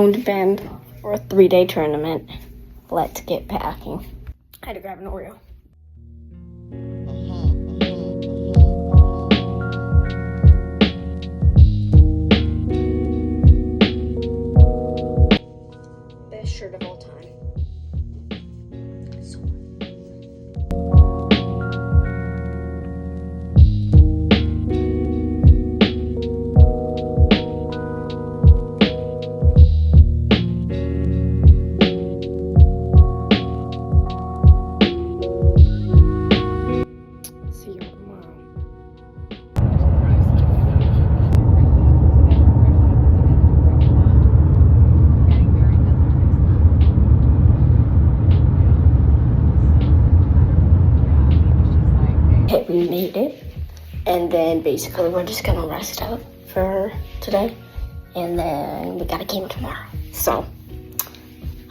Pound Bend for a 3-day tournament. Let's get packing. I had to grab an Oreo. Best shirt of all time. Okay, we made it, and then basically we're just gonna rest up for today, and then we got a game tomorrow. So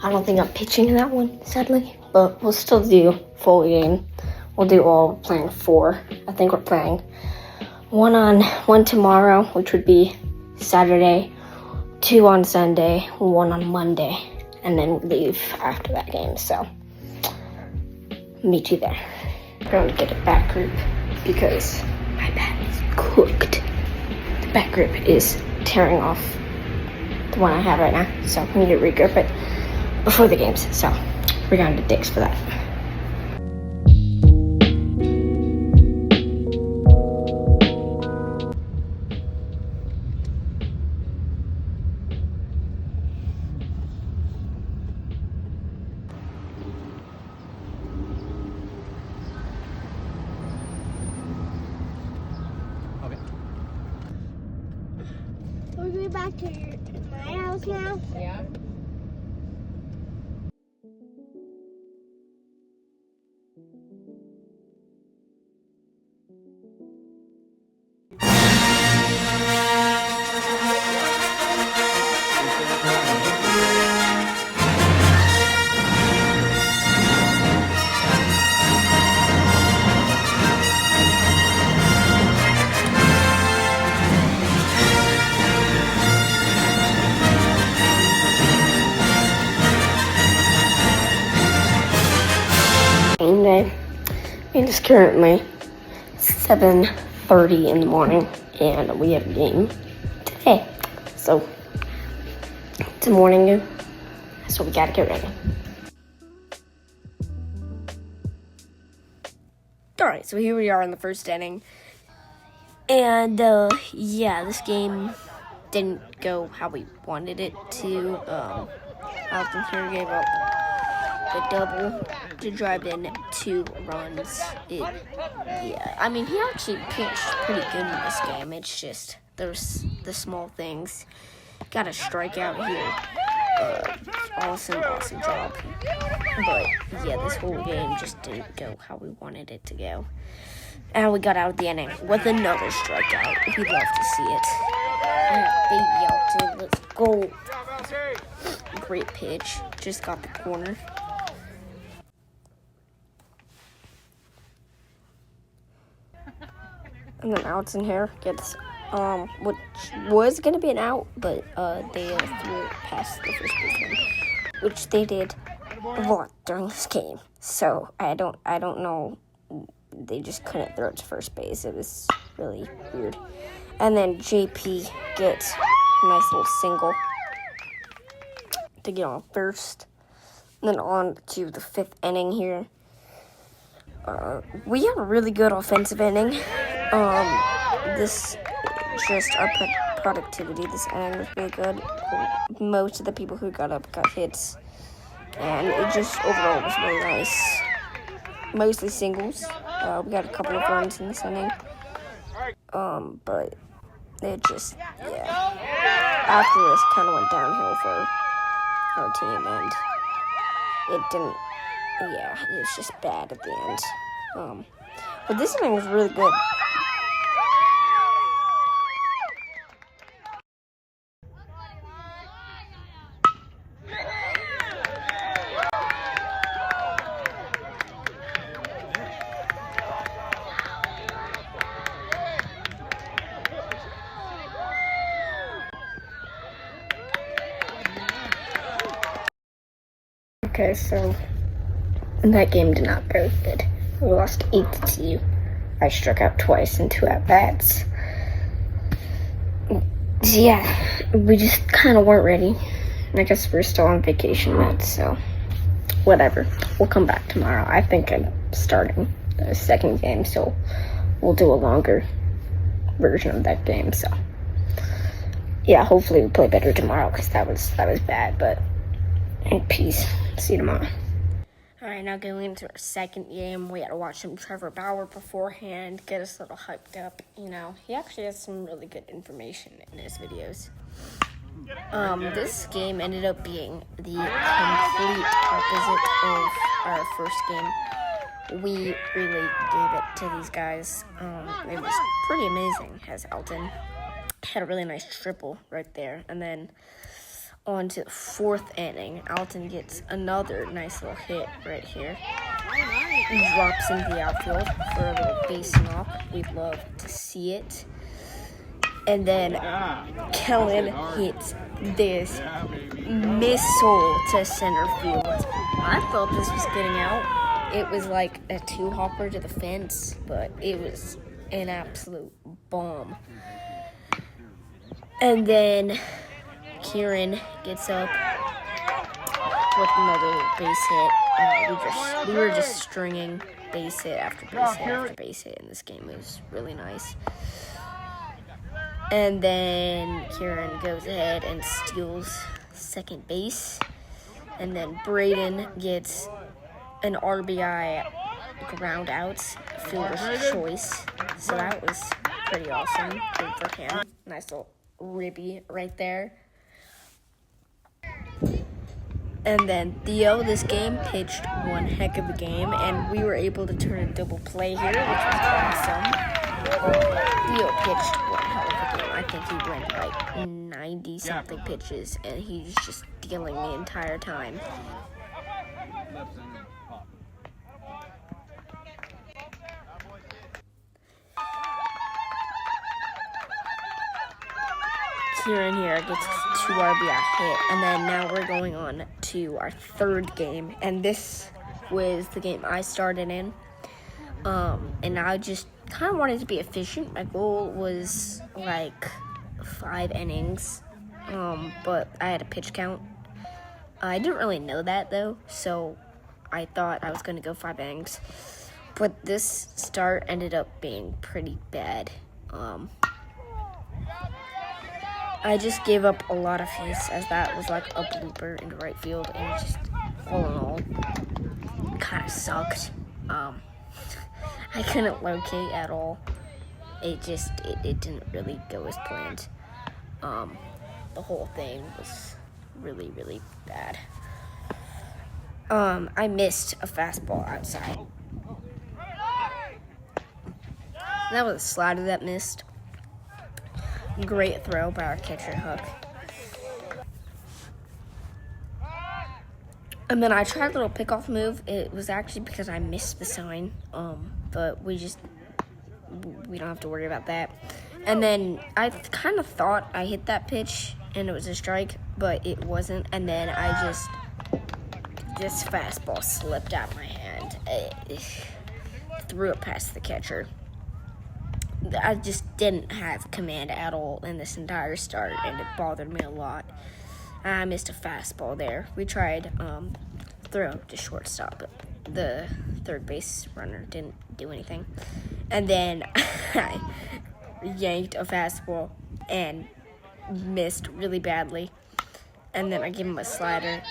I don't think I'm pitching in that one, sadly, but we'll still do full game. We'll do all playing 4. I think we're playing one tomorrow, which would be Saturday, 2 on Sunday, 1 on Monday, and then leave after that game. So meet you there. I'm going to get a back grip because my bat is cooked. The back grip is tearing off the one I have right now, so I need to regrip it before the games. So we're going to Dick's for that. We're going back to my house now? Yeah. Day. It is currently 7:30 in the morning, and we have a game today. So it's a morning game, so we gotta get ready. Alright, so here we are in the first inning. And yeah, this game didn't go how we wanted it to. Alton here gave up the double to drive in 2 runs. Yeah, I mean, he actually pitched pretty good in this game. It's just there's the small things. Got a strikeout here. Awesome job. But yeah, this whole game just didn't go how we wanted it to go. And we got out of the inning with another strikeout. We'd love to see it. Baby Alton, let's go. Great pitch. Just got the corner. And then Alton here gets, which was going to be an out, but they threw it past the first baseman, which they did a lot during this game. So I don't know, they just couldn't throw it to first base. It was really weird. And then JP gets a nice little single to get on first. And then on to the 5th inning here. We had a really good offensive inning. This just our productivity this inning was really good. Most of the people who got up got hits, and it just overall was really nice. Mostly singles. We got a couple of runs in this inning. But it just, yeah. After this, kind of went downhill for our team, and it didn't. Yeah, it was just bad at the end. But this inning was really good. Okay, so that game did not go good. We lost 8-2. I struck out twice in 2 at-bats. Yeah, we just kind of weren't ready. I guess we're still on vacation mode, so whatever. We'll come back tomorrow. I think I'm starting the second game, so we'll do a longer version of that game. So yeah, hopefully we play better tomorrow, because that was bad. But peace. See you tomorrow. All right, now going into our second game, we had to watch some Trevor Bauer beforehand, get us a little hyped up. You know, he actually has some really good information in his videos. This game ended up being the complete opposite of our first game. We really gave it to these guys. It was pretty amazing, as Elton had a really nice triple right there. And then on to the 4th inning, Alton gets another nice little hit right here. He drops into the outfield for a little base knock. We'd love to see it. And then Kellen hits this missile to center field. I thought this was getting out. It was like a 2-hopper to the fence, but it was an absolute bomb. And then Kieran gets up with another base hit. We were just stringing base hit after base hit after base hit in this game. It was really nice. And then Kieran goes ahead and steals second base. And then Braden gets an RBI ground out, fielder's choice. So that was pretty awesome. Good for him. Nice little ribby right there. And then Theo, this game, pitched one heck of a game, and we were able to turn a double play here, which was awesome. Theo pitched one hell of a game. I think he went like 90-something pitches, and he's just dealing the entire time. Kieran here gets 2 RBI hit, and then now we're going on to our 3rd game, and this was the game I started in, and I just kind of wanted to be efficient. My goal was like 5 innings, but I had a pitch count. I didn't really know that though, so I thought I was going to go 5 innings, but this start ended up being pretty bad. I just gave up a lot of hits, as that was like a blooper into right field, and it just, all in all, kind of sucked. I couldn't locate at all. It didn't really go as planned. The whole thing was really, really bad. I missed a fastball outside. That was a slider that missed. Great throw by our catcher, Hook. And then I tried a little pickoff move. It was actually because I missed the sign, but we don't have to worry about that. And then I kind of thought I hit that pitch and it was a strike, but it wasn't. And then this fastball slipped out of my hand. Threw it past the catcher. I just didn't have command at all in this entire start, and it bothered me a lot. I missed a fastball there. We tried throw to shortstop, but the third base runner didn't do anything. And then I yanked a fastball and missed really badly. And then I gave him a slider.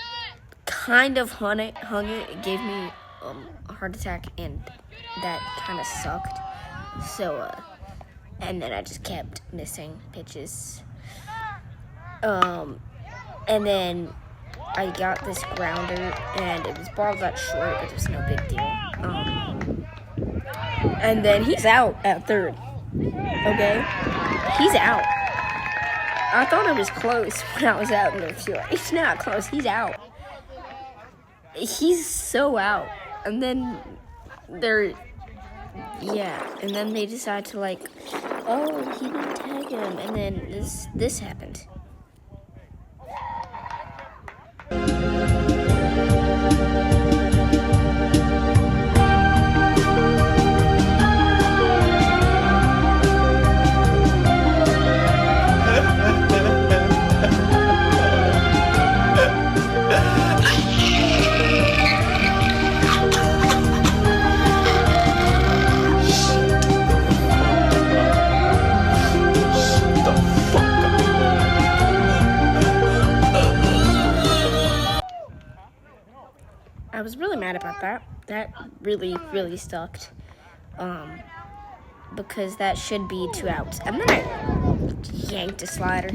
Kind of hung it. It gave me a heart attack, and that kind of sucked. So, and then I just kept missing pitches. And then I got this grounder, and it was ball got short, but it was no big deal. And then he's out at third. Okay? He's out. I thought it was close when I was out in the field. It's not close. He's out. He's so out. And then and then they decide to oh, he didn't tag him. And then this happened. I was really mad about that. That really, really sucked. Because that should be 2 outs. And then I yanked a slider.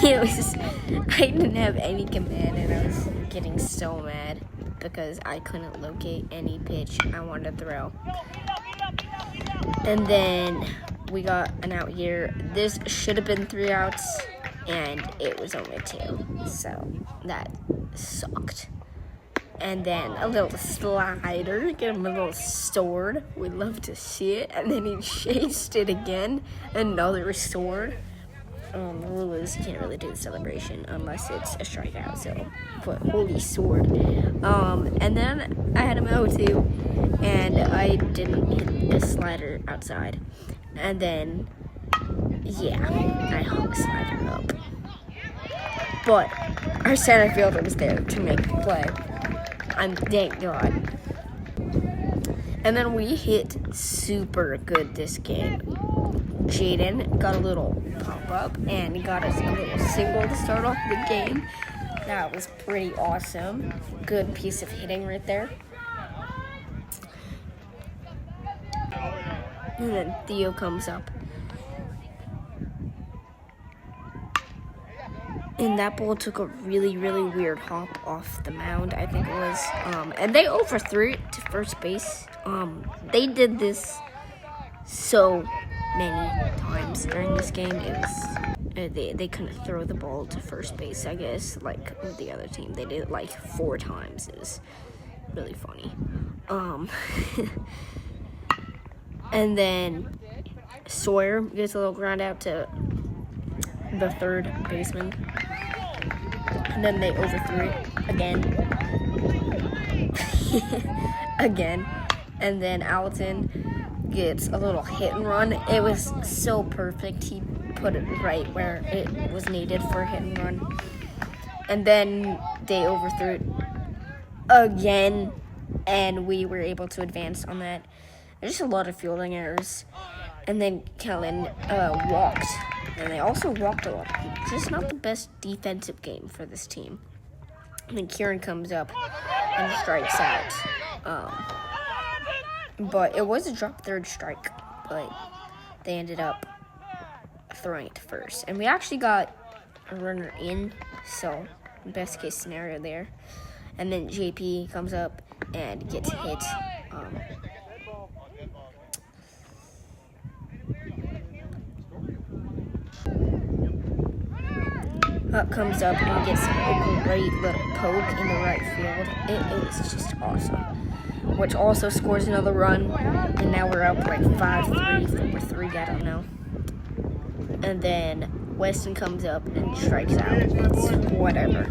It was, I didn't have any command and I was getting so mad because I couldn't locate any pitch I wanted to throw. And then we got an out here. This should have been 3 outs and it was only 2. So that sucked. And then a little slider, get him a little sword. We'd love to see it. And then he chased it again, another sword. The rule is you can't really do the celebration unless it's a strikeout, so but holy sword. And then I had him out too, and I didn't hit the slider outside. And then, yeah, I hung the slider up. But our center fielder was there to make the play. And thank God. And then we hit super good this game. Jaden got a little pop-up and he got us a little single to start off the game. That was pretty awesome. Good piece of hitting right there. And then Theo comes up. And that ball took a really, really weird hop off the mound, I think it was. And they overthrew it to first base. They did this so many times during this game. It was they couldn't throw the ball to first base, I guess, like with the other team. They did it like 4 times. It was really funny. And then Sawyer gets a little ground out to the third baseman. And then they overthrew it again. And then Alton gets a little hit and run. It was so perfect. He put it right where it was needed for a hit and run. And then they overthrew it again, and we were able to advance on that. There's just a lot of fielding errors. And then Kellen walked. And they also walked a lot. Just not the best defensive game for this team. And then Kieran comes up and strikes out. But it was a drop third strike. But they ended up throwing it to first. And we actually got a runner in. So, best case scenario there. And then JP comes up and gets hit. Up comes up and gets a great little poke in the right field. It was just awesome. Which also scores another run, and now we're up like 5-3, 4-3, I don't know. And then Weston comes up and strikes out. It's whatever.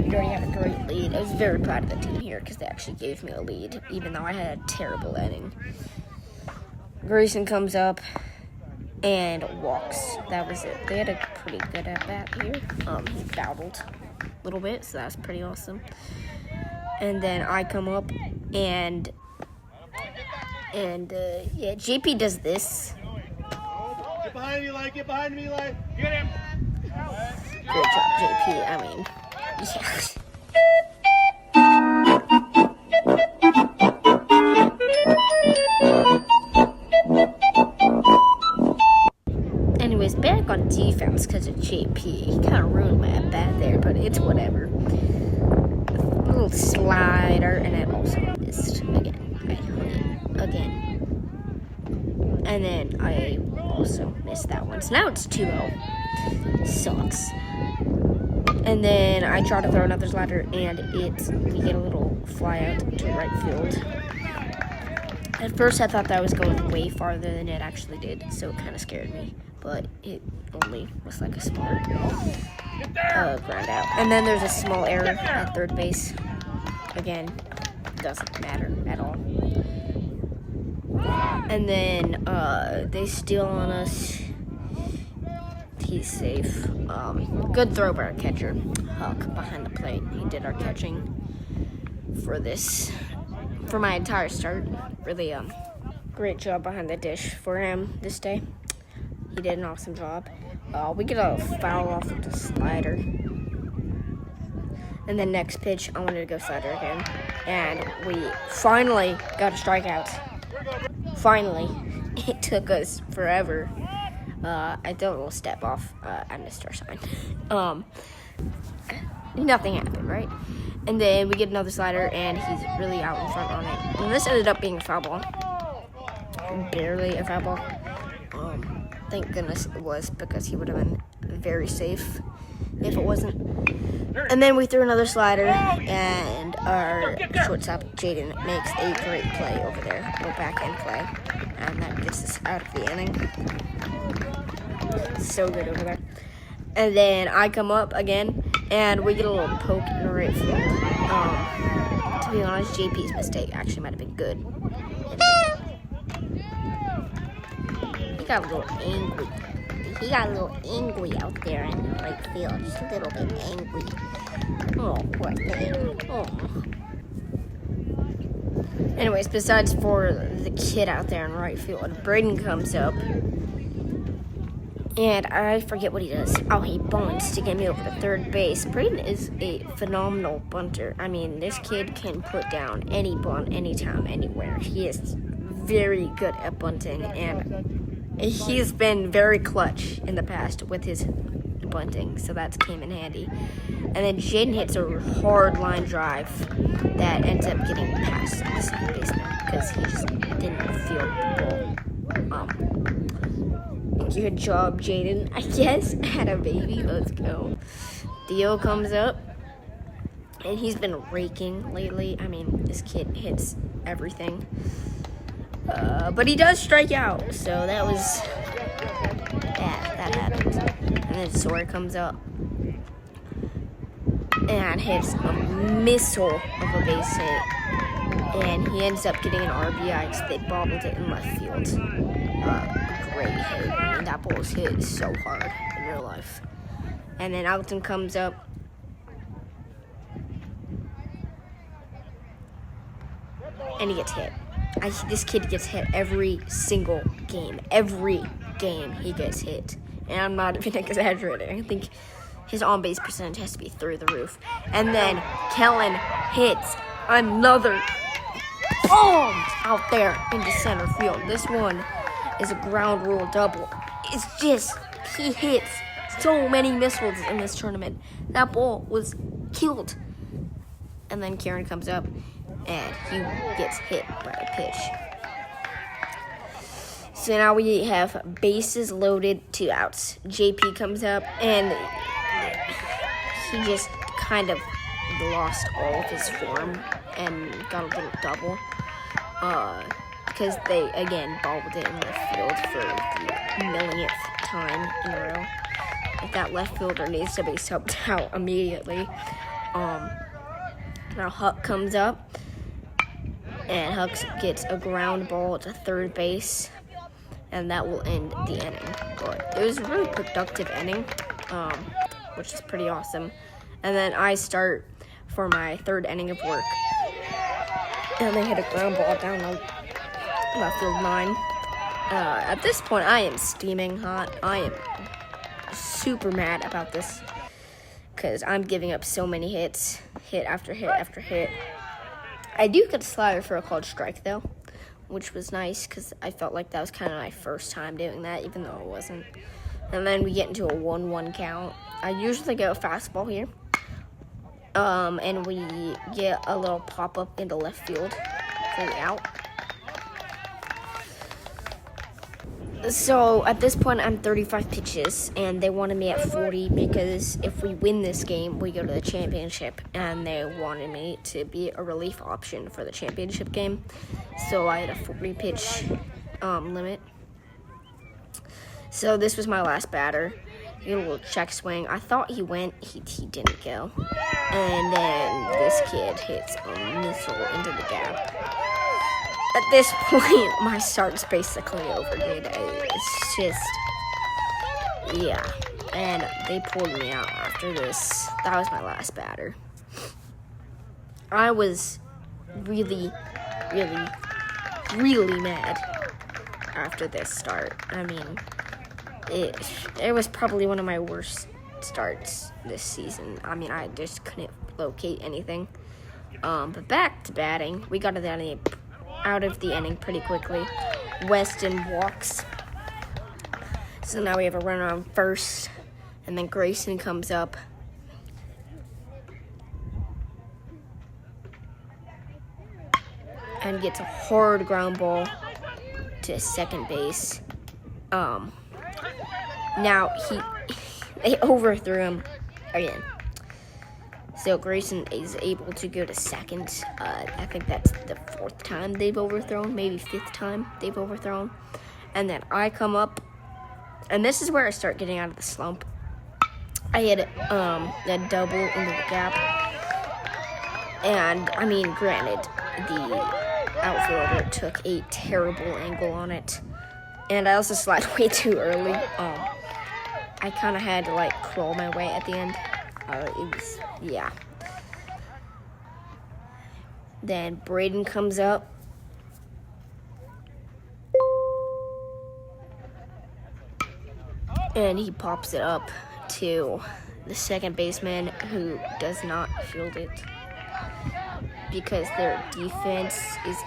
We already have a great lead. I was very proud of the team here because they actually gave me a lead, even though I had a terrible inning. Grayson comes up and walks. That was it. They had a pretty good at-bat here. He fouled a little bit, so that's pretty awesome. And then I come up, and yeah, JP does this. Get behind me, Eli. Get behind me, Eli. Get him. Good job, JP. I mean, yeah. Anyways, back on defense because of JP. He kind of ruined my at-bat there, but it's whatever. A little slider, and I also missed again. I hung it again. And then I also missed that one. So now it's 2-0. Sucks. And then I try to throw another slider, and we get a little fly out to right field. At first, I thought that was going way farther than it actually did, so it kind of scared me. But it only was like a small ground out. And then there's a small error at third base. Again, doesn't matter at all. And then they steal on us. He's safe. Good throw by our catcher, Huck, behind the plate. He did our catching for my entire start. Really great job behind the dish for him this day. He did an awesome job. We get a foul off of the slider. And then next pitch, I wanted to go slider again. And we finally got a strikeout. Finally. It took us forever. I did a little step off. I missed our sign. Nothing happened, right? And then we get another slider, and he's really out in front on it. And this ended up being a foul ball. Barely a foul ball. Thank goodness it was, because he would have been very safe if it wasn't. And then we threw another slider, and our shortstop, Jaden, makes a great play over there. A backhand play. And that gets us out of the inning. So good over there. And then I come up again, and we get a little poke in the right field. To be honest, JP's mistake actually might have been good. He got a little angry. He got a little angry out there in the right field. Just a little bit angry. Oh, poor thing. Oh. Anyways, besides for the kid out there in right field, Braden comes up. And I forget what he does. Oh, he bunts to get me over to third base. Braden is a phenomenal bunter. I mean, this kid can put down any bunt, anytime, anywhere. He is very good at bunting, and he's been very clutch in the past with his bunting, so that came in handy. And then Jaden hits a hard line drive that ends up getting past the second baseman because he just didn't feel the ball. Good job, Jaden. I guess had a baby. Let's go. Theo comes up, and he's been raking lately. I mean, this kid hits everything. But he does strike out, so that was... yeah, that happened. And then Sora comes up and hits a missile of a base hit. And he ends up getting an RBI because they bobbled it in left field. Great hit. I mean, that ball was hit so hard in real life. And then Alton comes up. And he gets hit. This kid gets hit every single game. Every game he gets hit. And I'm not even exaggerating. I think his on-base percentage has to be through the roof. And then Kellen hits another bomb out there into center field. This one is a ground rule double. It's just, he hits so many missiles in this tournament. That ball was killed. And then Kieran comes up, and he gets hit by a pitch. So now we have bases loaded, 2 outs. JP comes up, and he just kind of lost all of his form and got a little double. Because they, again, bobbled it in left field for the millionth time in a row. If that left fielder needs to be subbed out immediately. Now Huck comes up, and Huck gets a ground ball to third base, and that will end the inning. But it was a really productive inning, which is pretty awesome. And then I start for my third inning of work, and they hit a ground ball down the left field line. At this point, I am steaming hot. I am super mad about this because I'm giving up so many hits, hit after hit after hit. I do get a slider for a called strike, though, which was nice because I felt like that was kind of my first time doing that, even though it wasn't. And then we get into a 1-1 count. I usually go fastball here. And we get a little pop-up into left field for the out. So at this point, I'm 35 pitches, and they wanted me at 40 because if we win this game, we go to the championship, and they wanted me to be a relief option for the championship game. So I had a 40-pitch limit. So this was my last batter. Get a little check swing. I thought he went. He didn't go. And then this kid hits a missile into the gap. At this point, my start's basically over, dude. It's just, yeah. And they pulled me out after this. That was my last batter. I was really, really, really mad after this start. I mean, it was probably one of my worst starts this season. I mean, I just couldn't locate anything. But back to batting, we got out of the inning pretty quickly. Weston walks. So now we have a runner on first, and then Grayson comes up. And gets a hard ground ball to second base. Now they overthrew him again. So Grayson is able to go to second. I think that's the 4th time they've overthrown, maybe 5th time they've overthrown. And then I come up, and this is where I start getting out of the slump. I hit a double into the gap. And, I mean, granted, the outfielder took a terrible angle on it. And I also slid way too early. I kind of had to, crawl my way at the end. Yeah. Then Braden comes up. And he pops it up to the second baseman, who does not field it because their defense is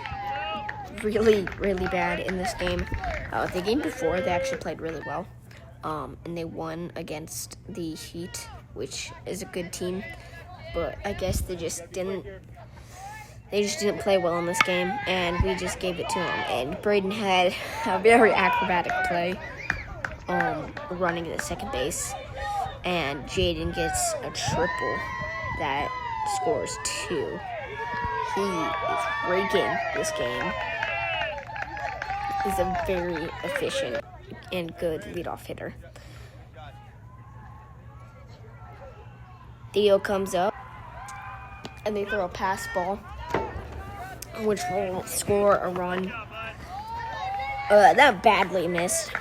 really, really bad in this game. The game before, they actually played really well. And they won against the Heat, which is a good team. But I guess they just didn't play well in this game, and we just gave it to them. And Braden had a very acrobatic play running to the second base. And Jaden gets a triple that scores 2. He is raking this game. He's a very efficient and good leadoff hitter. Theo comes up, and they throw a pass ball, which will score a run. That badly missed.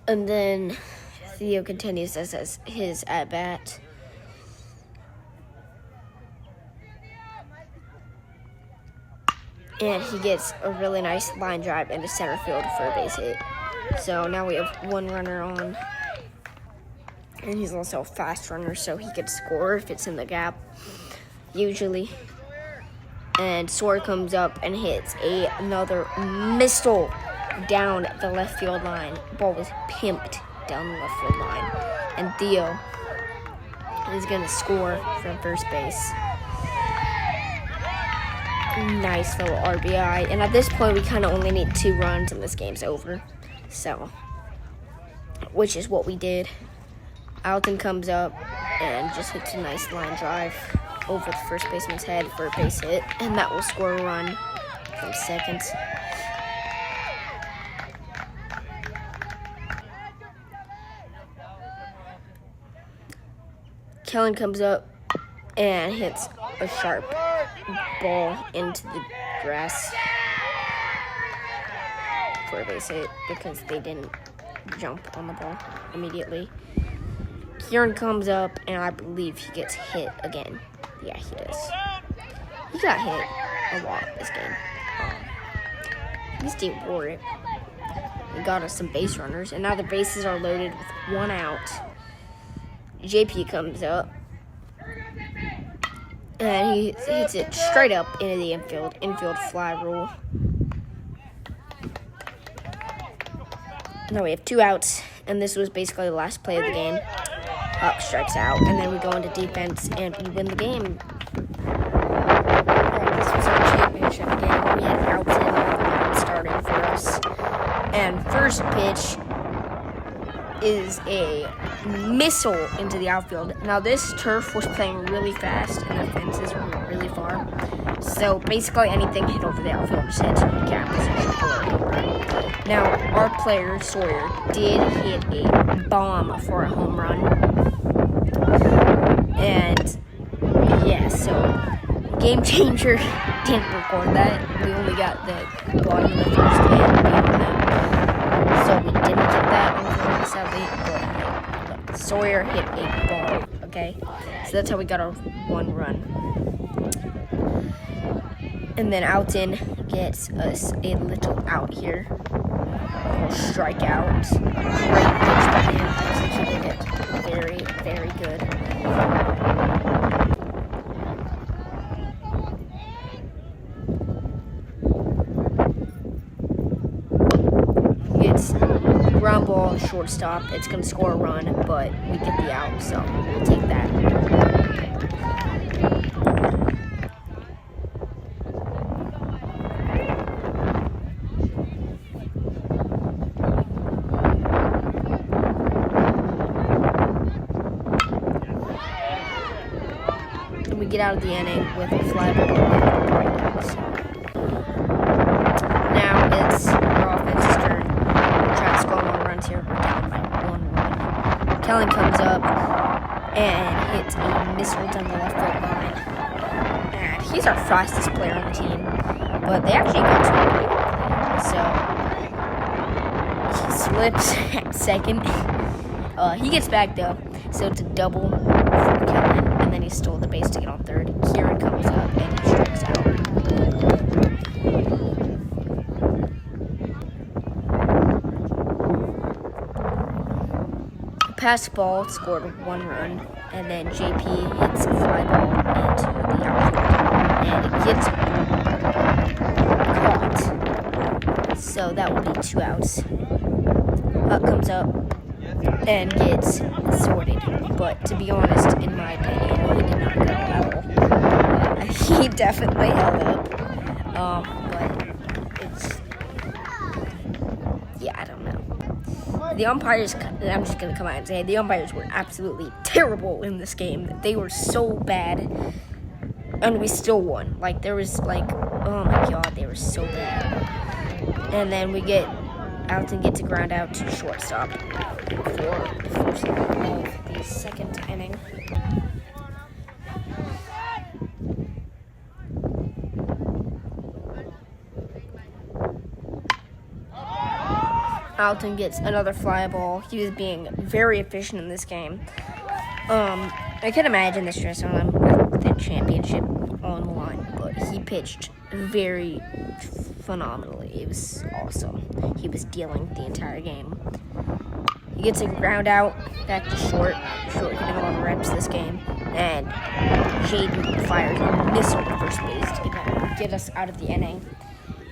And then Theo continues as his at-bat. And he gets a really nice line drive into center field for a base hit. So now we have 1 runner on. And he's also a fast runner, so he could score if it's in the gap, usually. And Sawyer comes up and hits another missile down the left field line. Ball was pimped down the left field line. And Theo is going to score from first base. Nice little RBI. And at this point, we kind of only need 2 runs and this game's over. So, which is what we did. Alton comes up and just hits a nice line drive over the first baseman's head for a base hit. And that will score a run from second. Kellen comes up and hits a sharp ball into the grass for a base hit because they didn't jump on the ball immediately. Kieran comes up, and I believe he gets hit again. Yeah, he does. He got hit a lot this game. At least he wore it. We got us some base runners, and now the bases are loaded with 1 out. JP comes up, and he hits it straight up into the infield fly rule. Now we have 2 outs, and this was basically the last play of the game. Up strikes out, and then we go into defense, and we win the game. This was our championship game. We had Alton starting for us. And first pitch is a missile into the outfield. Now, this turf was playing really fast, and the fences were really far. So, basically, anything hit over the outfield just hit the gap position for a home run. Now, our player, Sawyer, did hit a bomb for a home run. And, yeah, so, Game Changer didn't record that. We only got the bottom of the first hit beyond that. So, we didn't get that on sadly, but Sawyer hit a ball, okay? So, that's how we got our 1 run. And then Alton gets us a little out here. A little strikeout. Great pitch by him. keeping it very, very good. It's ground ball, shortstop. It's going to score a run, but we get the out, so we'll take that. And we get out of the inning with a fly ball. Now it's our offense's turn. We'll try to score more runs here. We're down by 1 run. Kellen comes up and hits a missile down the left field line. And he's our fastest player on the team, but they actually go to him. So he slips at second. He gets back though, so it's a double for Kellen, and then he stole the base to get on third. Kieran comes up and he strikes out. Pass ball scored 1 run, and then JP hits a fly ball into the outfield, and it gets caught. So that will be 2 outs. Huck comes up and gets sorted, but to be honest, in my opinion, he did not go at all. He definitely held up, but it's, yeah, I don't know. The umpires, I'm just going to come out and say, the umpires were absolutely terrible in this game. They were so bad, and we still won. Like, there was, like, oh my god, they were so bad. And then we get, Alton gets a ground out to shortstop for the first of the second inning. Alton gets another fly ball. He was being very efficient in this game. I can imagine the stress on him with the championship on the line, but he pitched very phenomenally. It was awesome. He was dealing the entire game. He gets a ground out back to short getting a lot of reps this game, and Jaden fires a missile to first base to get us out of the inning.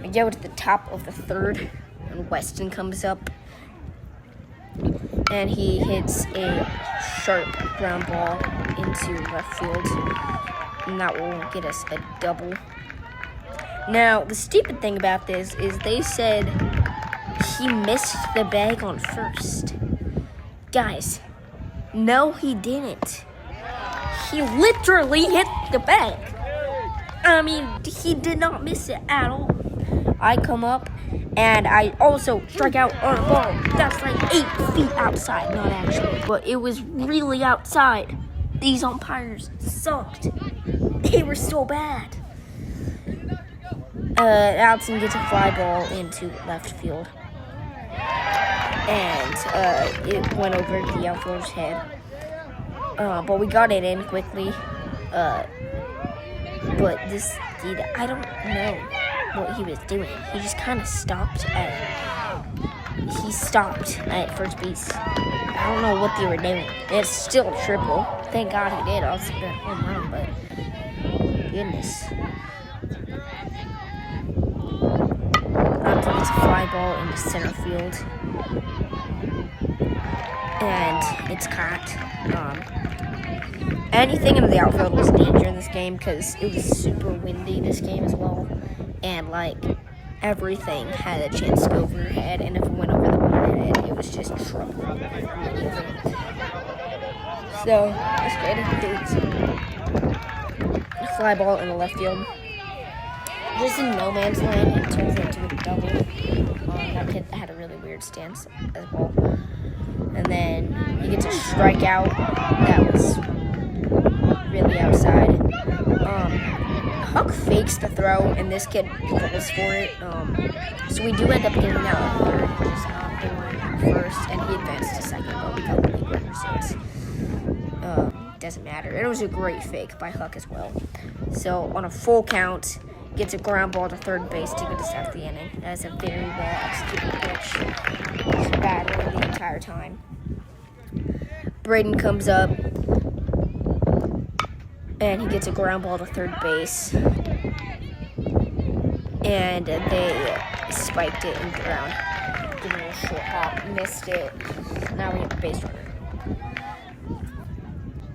We go to the top of the third, and Weston comes up, and he hits a sharp ground ball into left field, and that will get us a double. Now, the stupid thing about this is they said he missed the bag on first. Guys, no, he didn't. He literally hit the bag. I mean, he did not miss it at all. I come up, and I also strike out on a ball that's like 8 feet outside. Not actually, but it was really outside. These umpires sucked. They were so bad. Alton gets a fly ball into left field, and it went over the outfielder's head. But we got it in quickly. But this dude, I don't know what he was doing. He just kind of stopped at first base. I don't know what they were doing. It's still a triple. Thank God he did. I was going to home run, but goodness. Alton gets a fly ball into center field, and it's caught. Anything in the outfield was danger in this game because it was super windy this game as well, and like everything had a chance to go over your head, and if it went over the head, it was just trouble immediately. So this kid hits a fly ball in the left field. Just in no man's land, and turns into a double. That kid had a really weird stance as well. And then he gets a strikeout that was really outside. Huck fakes the throw, and this kid goes for it. So we do end up getting out of third. They went at first, and he advanced to second, but we got the lead runner, so it's doesn't matter. It was a great fake by Huck as well. So on a full count, gets a ground ball to third base to get us out of the inning. That is a very well executed pitch. He's battling the entire time. Braden comes up, and he gets a ground ball to third base. And they spiked it in the ground. Giving it a short hop, missed it. Now we have a base runner.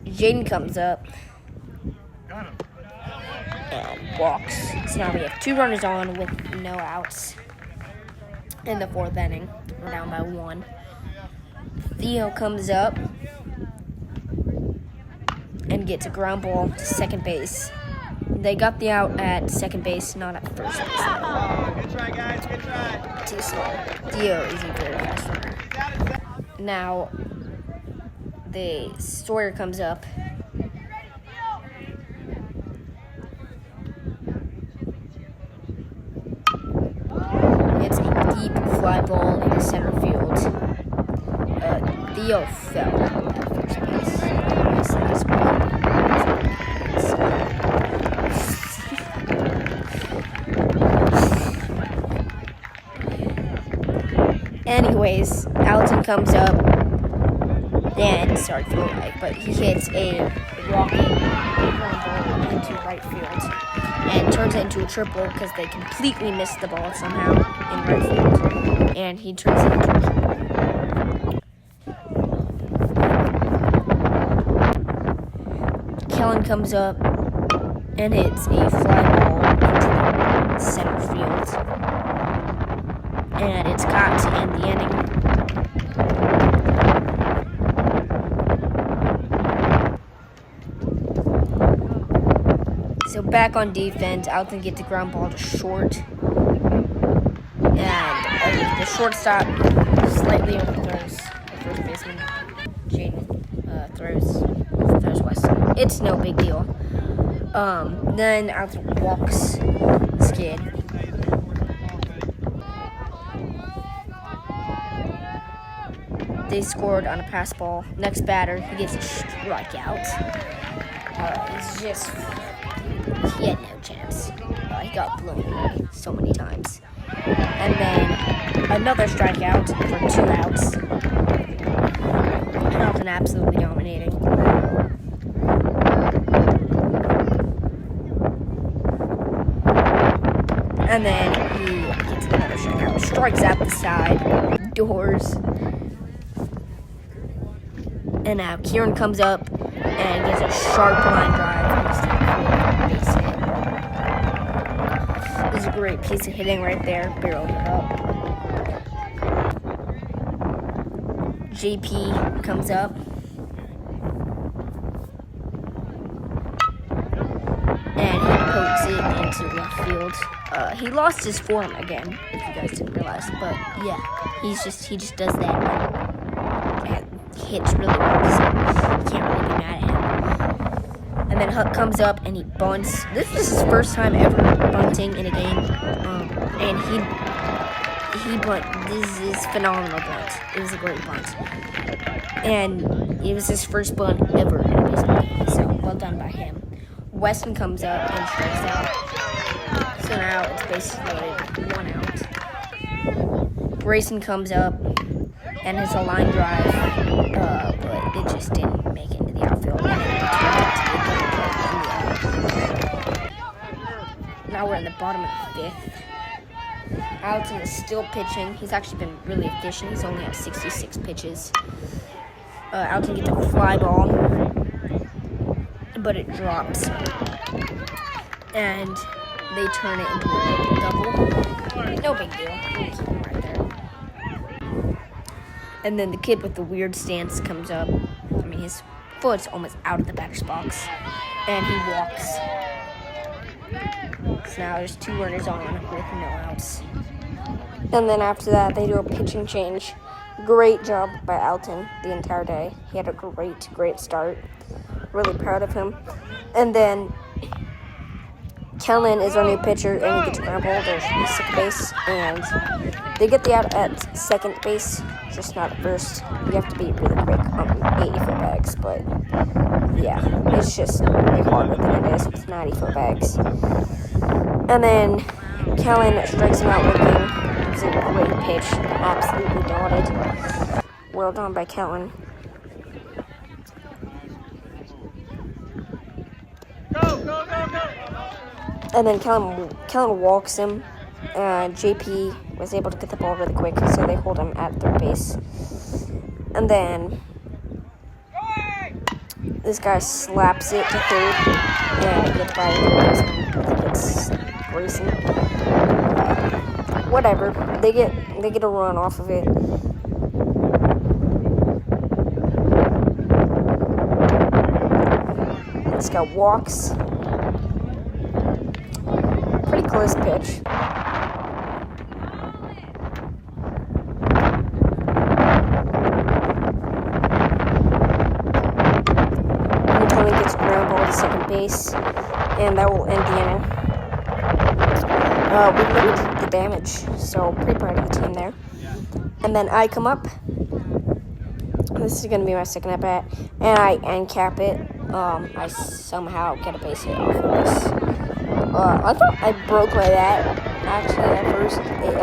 Jaden comes up and walks. So now we have 2 runners on with no outs. In the 4th inning, we're down by 1. Theo comes up and gets a ground ball to second base. They got the out at second base, not at first base. Good try, guys. Good try. Too slow. Theo is a very fast runner. Now, the Sawyer comes up. It's a deep fly ball in the center field. Theo fell at first base. So that's why Anyways, Alton comes up and sorry for the lag, but he hits a rocket ground ball into right field and turns it into a triple because they completely missed the ball somehow in right field, and he turns it into a triple. Kellen comes up and hits a fly ball into center field. And it's caught to end the inning. So back on defense, Alton gets a ground ball to short. And the shortstop slightly overthrows the first baseman. Jaden throws Weston. It's no big deal. Then Alton walks Skid. They scored on a pass ball. Next batter, he gets a strikeout. He had no chance. He got blown away so many times. And then another strikeout for 2 outs. Alton absolutely dominating. And then he gets another strikeout. Strikes out the side. Doors. And now Kieran comes up and gets a sharp line drive. Base hit. This is a great piece of hitting right there. Barreled it up. JP comes up. And he pokes it into left field. He lost his form again, if you guys didn't realize. But yeah, he just does that. Hits really well, so you can't really be mad at him. And then Huck comes up and he bunts. This is his first time ever bunting in a game, and he bunt. This is phenomenal bunt. It was a great bunt, and it was his first bunt ever in a baseball game. So well done by him. Weston comes up and strikes out. So now it's basically 1 out. Grayson comes up and has a line drive, but it just didn't make it into the outfield. Now we're in the bottom of the 5th. Alton is still pitching. He's actually been really efficient. He's only had 66 pitches. Alton gets a fly ball, but it drops. And they turn it into a double. No big deal. We'll keep him right there. And then the kid with the weird stance comes up. I mean, his foot's almost out of the batter's box. And he walks. So now there's 2 runners on with no outs. And then after that, they do a pitching change. Great job by Alton the entire day. He had a great start. Really proud of him. And then Kellen is our new pitcher, and he gets a ground ball to second base, and they get the out at second base, just not at first. You have to be really quick on 80-foot bags, but yeah, it's just way harder than it is with 90-foot bags. And then Kellen strikes him out looking. It's a great pitch, absolutely dotted. Well done by Kellen. And then Kellen walks him. JP was able to get the ball really quick, so they hold him at third base. And then this guy slaps it to third, and it gets by the third baseman. I think it's Grayson. Whatever. They get a run off of it. This guy walks. Pretty close pitch. And Kelly gets ground ball to second base, and that will end the inning. We limited the damage, so pretty proud of the team there. And then I come up. This is gonna be my second at bat, and I end cap it. I somehow get a base hit off of this. I thought I broke my bat. Actually, at first, it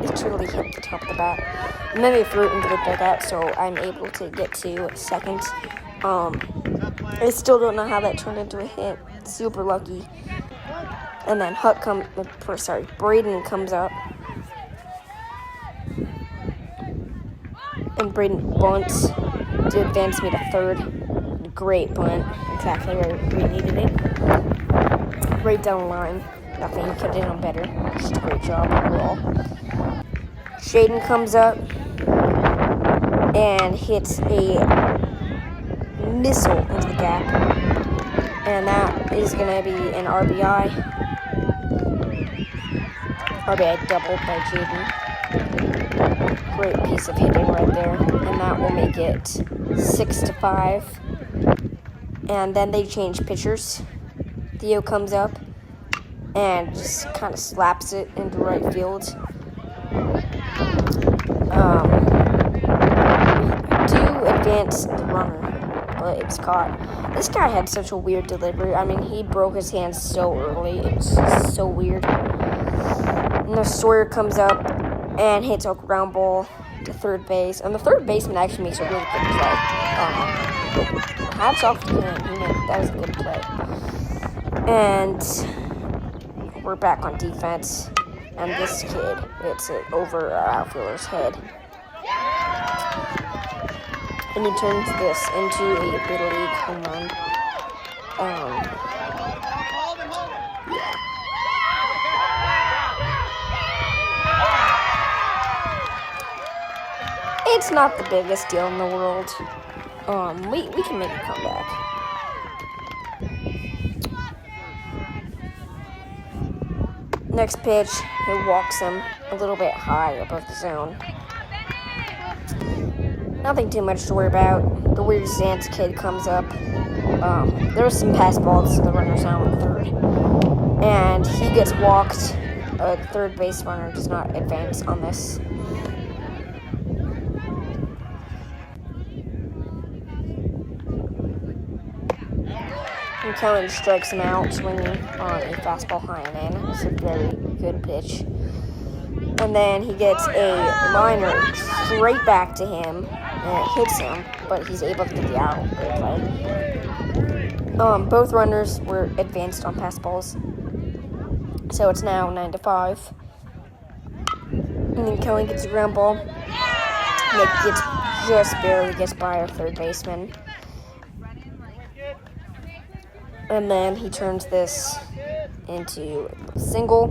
literally hit the top of the bat. And then we threw it into the dugout, so I'm able to get to second. I still don't know how that turned into a hit. Super lucky. And then Braden comes up. And Braden bunts to advance me to third. Great bunt. Exactly where we needed it. Right down the line. Nothing could have done better. Just a great job overall. Shaden comes up and hits a missile into the gap. And that is going to be an RBI. RBI double by Jaden. Great piece of hitting right there. And that will make it 6-5. And then they change pitchers. Theo comes up and just kind of slaps it into right field. We do advance the runner, but it's caught. This guy had such a weird delivery. I mean, he broke his hand so early. It's just so weird. And the Sawyer comes up and hits a ground ball to third base. And the third baseman actually makes a really good play. Hats off to him. That was a good play. And we're back on defense. And this kid hits it over our outfielder's head. And he turns this into a Little League home run. Yeah. It's not the biggest deal in the world. We can make a comeback. Next pitch, he walks him a little bit high above the zone. Nothing too much to worry about. The weird Zantz kid comes up. There was some pass balls to the runners out on third. And he gets walked. A third base runner does not advance on this. And Kellen strikes him out, swinging on a fastball high and in. It's a very good pitch. And then he gets a liner straight back to him, and it hits him, but he's able to get the out. Great play. Both runners were advanced on pass balls, so it's now 9-5. And then Kellen gets a ground ball. And it just barely gets by our third baseman. And then he turns this into a single.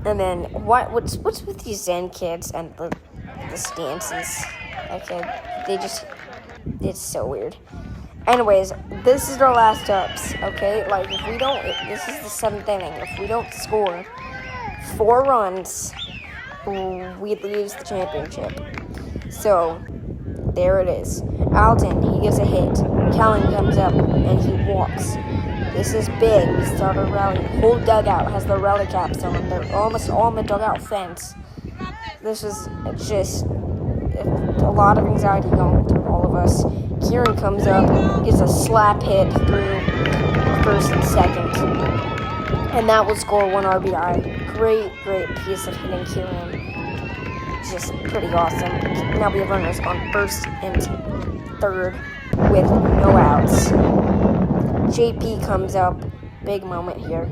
And then what's with these Zen kids and the stances? Okay, it's so weird. Anyways, this is our last ups, okay? Like, this is the 7th inning. If we don't score 4 runs, we lose the championship. So, there it is. Alton, he gives a hit. Kellen comes up, and he walks. This is big. We start a rally. The whole dugout has the rally caps on. They're almost all on the dugout fence. This is just a lot of anxiety going through all of us. Kieran comes up, gives a slap hit through first and second. And that will score 1 RBI. Great piece of hitting, Kieran. Just pretty awesome. Now we have runners on first and third with no outs. JP comes up big moment here.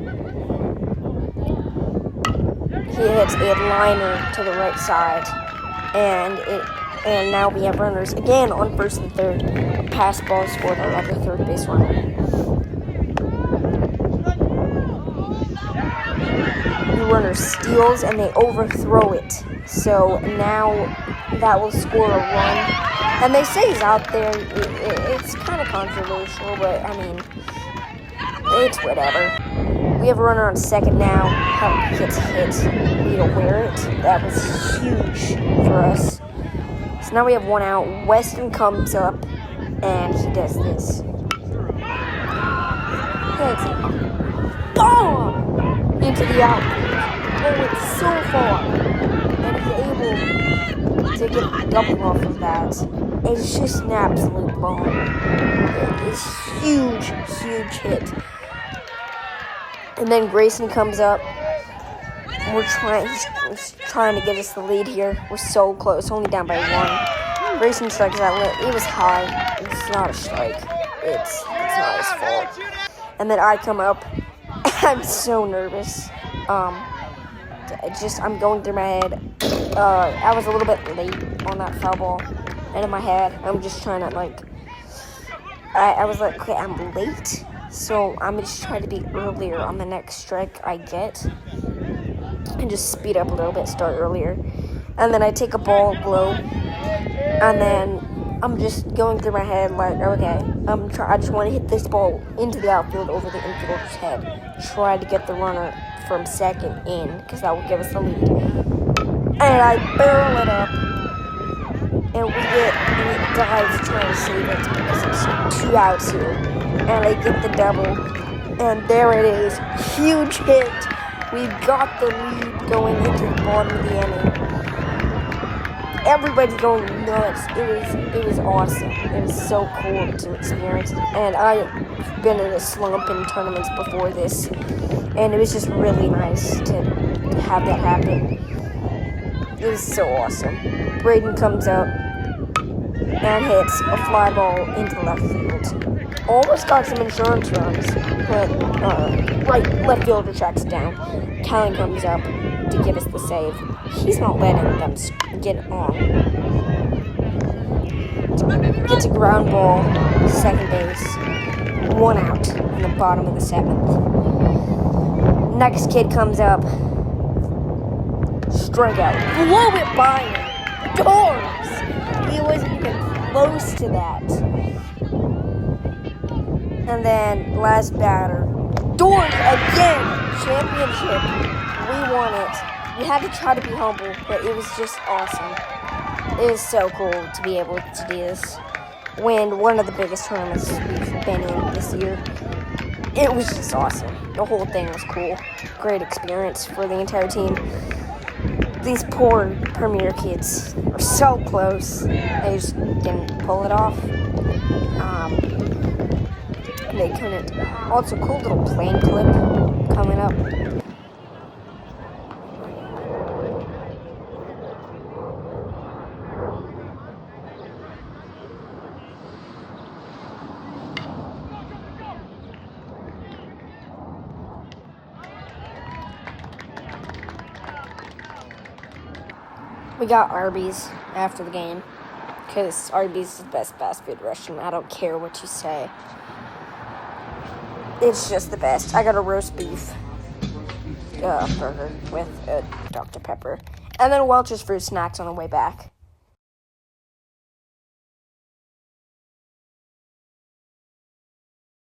He hits a liner to the right side, and now we have runners again on first and third. A pass ball scored on the third base runner. The runner steals and they overthrow it. So now that will score a run. And they say he's out there. It's kind of controversial, but I mean, it's whatever. We have a runner on second now. He gets hit. We don't wear it. That was huge for us. So now we have one out. Weston comes up and he does this. Hits a bomb into the outfield. Oh, it's so far. And he's able to get a double off of that. It's just an absolute bomb. It's huge, huge hit. And then Grayson comes up. He's trying to get us the lead here. We're so close, only down by one. Grayson strikes out. It was high. It's not a strike. It's not his fault. And then I come up. I'm so nervous. I'm going through my head. I was a little bit late on that foul ball. And in my head, I'm just trying to I was like, okay, I'm late. So I'm just trying to be earlier on the next strike I get. And just speed up a little bit, start earlier. And then I take a ball low. And then I'm just going through my head okay, I just want to hit this ball into the outfield over the infielder's head. Try to get the runner from second in, because that will give us the lead. And I barrel it up. And he dives trying to save it because it's 2 outs here. And I get the double. And there it is. Huge hit. We got the lead going into the bottom of the inning. Everybody's going nuts. It was awesome. It was so cool to experience. And I've been in a slump in tournaments before this. And it was just really nice to have that happen. It was so awesome. Braden comes up and hits a fly ball into left field. Almost got some insurance runs, but left fielder tracks down. Callan comes up to give us the save. He's not letting them get it on. Gets a ground ball, second base, 1 out in the bottom of the 7th. Next kid comes up, strikeout, blow it by him, doors. He wasn't even close to that. And then last batter, doors again, championship. We won it. We had to try to be humble, but it was just awesome. It is so cool to be able to do this. Win one of the biggest tournaments we've been in this year. It was just awesome. The whole thing was cool. Great experience for the entire team. These poor Premier kids are so close. They just didn't pull it off. They couldn't. Also, cool little plane clip coming up. We got Arby's after the game, because Arby's is the best fast food restaurant. I don't care what you say. It's just the best. I got a roast beef burger with Dr. Pepper. And then Welch's fruit snacks on the way back.